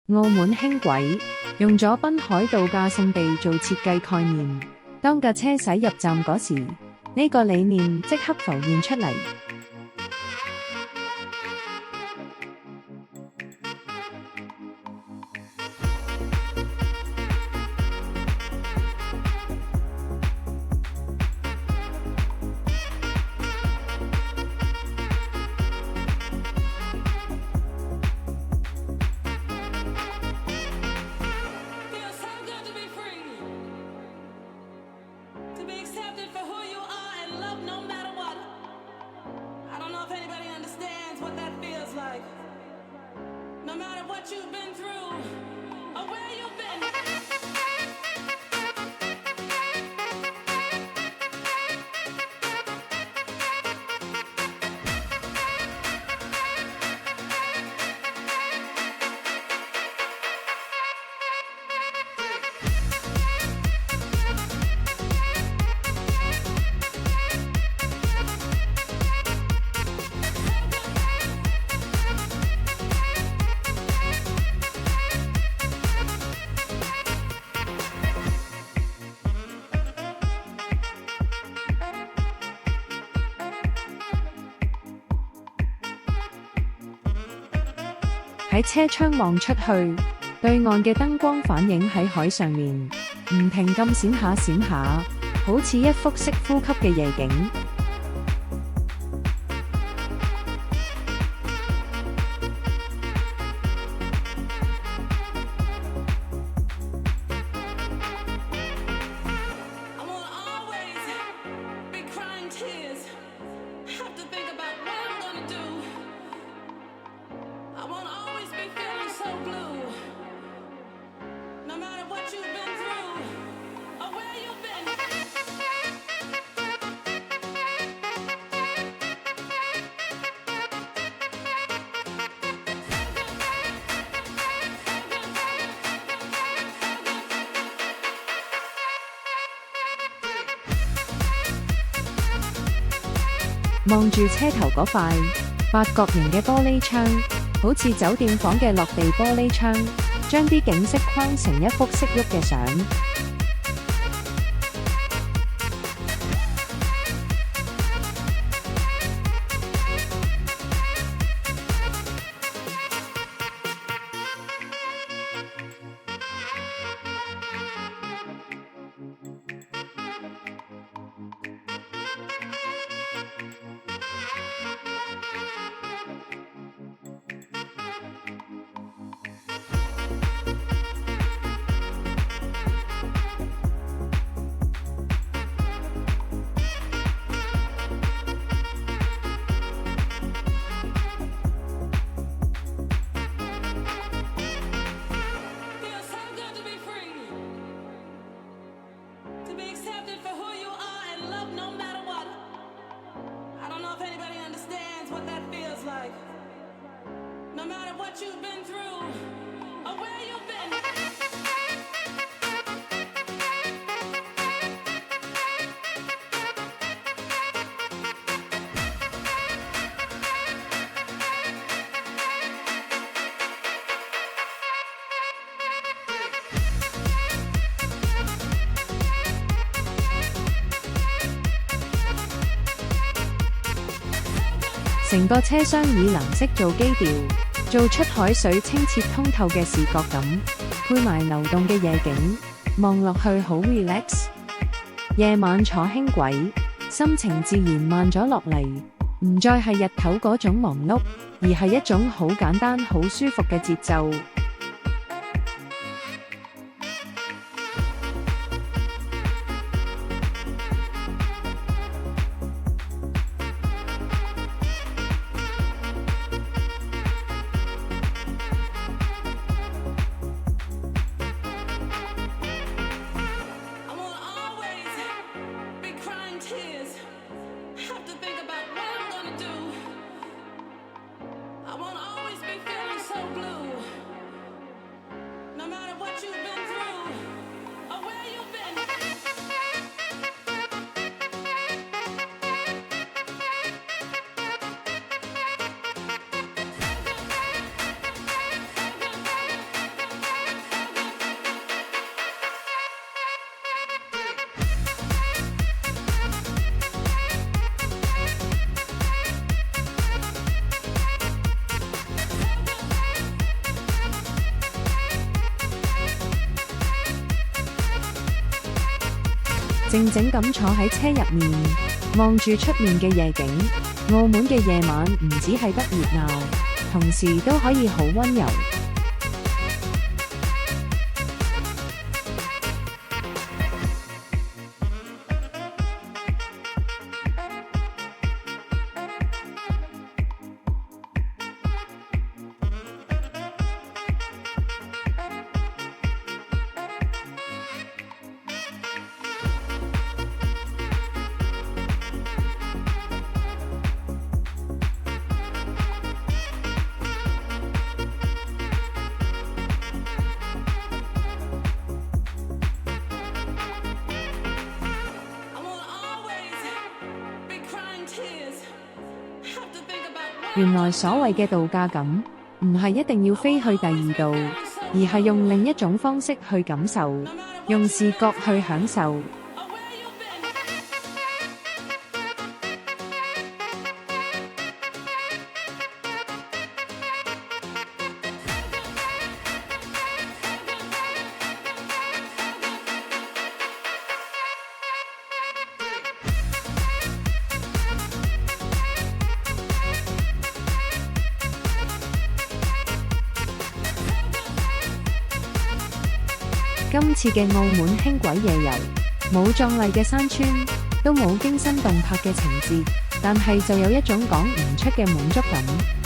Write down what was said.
澳門輕軌用咗濱海度假勝地做設計概念，當架車駛入站嗰時，呢個理念即刻浮現出嚟。No matter what you've been through or where you've been. 喺車窗望出去，對岸嘅燈光反映喺海上面，唔停咁閃下閃下，好似一幅識呼吸嘅夜景。望住車頭嗰塊八角形嘅玻璃窗，好似酒店房嘅落地玻璃窗，將啲景色框成一幅識喐嘅相。No matter what you've been through or where you've been. 成個車廂以藍色做基調，做出海水清澈通透嘅視覺感，配埋流動嘅夜景，望落去好 relax。夜晚坐輕軌，心情自然慢咗落嚟，唔再係日頭嗰種忙碌，而係一種好簡單、好舒服嘅節奏。靜靜咁坐喺車入面，望住出面嘅夜景。澳門嘅夜晚唔只係得熱鬧，同時都可以好溫柔。原來所謂嘅度假感，唔係一定要飛去第二度，而係用另一種方式去感受，用視覺去享受。今次嘅澳門輕軌夜遊，冇壯麗嘅山川，都冇驚心動魄嘅情節，但係就有一種講唔出嘅滿足感。